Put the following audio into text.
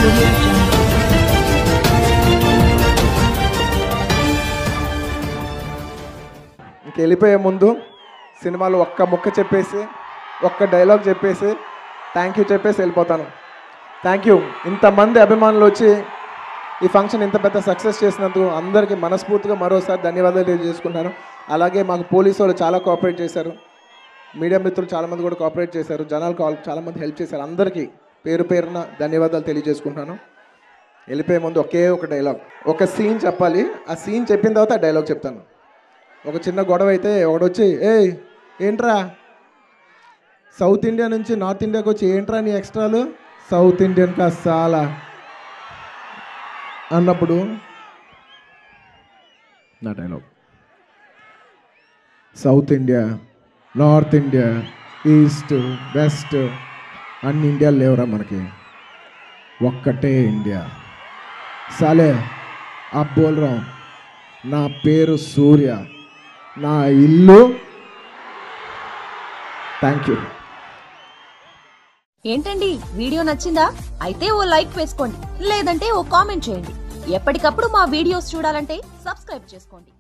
Audio Jungle. వెళ్ళిపోయే ముందు సినిమాలో ఒక్క ముక్క చెప్పేసి ఒక్క డైలాగ్ చెప్పేసి థ్యాంక్ యూ చెప్పేసి వెళ్ళిపోతాను. Thank you. ఇంతమంది అభిమానులు వచ్చి ఈ ఫంక్షన్ ఇంత పెద్ద సక్సెస్ చేసినందుకు అందరికీ మనస్ఫూర్తిగా మరోసారి ధన్యవాదాలు తెలియజేసుకుంటాను. అలాగే మాకు పోలీసు వాళ్ళు చాలా కోఆపరేట్ చేశారు, మీడియా మిత్రులు చాలామంది కూడా కోఆపరేట్ చేశారు, జనాలు చాలామంది హెల్ప్ చేశారు. అందరికీ పేరు పేరున ధన్యవాదాలు తెలియజేసుకుంటాను. వెళ్ళిపోయే ముందు ఒకే ఒక డైలాగ్, ఒక సీన్ చెప్పాలి. ఆ సీన్ చెప్పిన తర్వాత ఆ డైలాగ్ చెప్తాను. ఒక చిన్న గొడవ అయితే ఒకడొచ్చి ఏయ్ ఏంట్రా సౌత్ ఇండియా నుంచి నార్త్ ఇండియాకి వచ్చి ఏంట్రా నీ ఎక్స్ట్రాలు, సౌత్ ఇండియన్ కాస్త చాలా అన్నప్పుడు నా dialogue, south India north India east west అన్ని ఇండియాలు లేవురా మనకి, ఒక్కటే ఇండియా. సాలే అప్ బోల్ రా, నా పేరు సూర్య, నా ఇల్లు. Thank you. ఏంటండి వీడియో నచ్చిందా? అయితే ఓ లైక్ వేసుకోండి, లేదంటే ఓ కామెంట్ చేయండి. ఎప్పటికప్పుడు మా వీడియోస్ చూడాలంటే సబ్స్క్రైబ్ చేసుకోండి.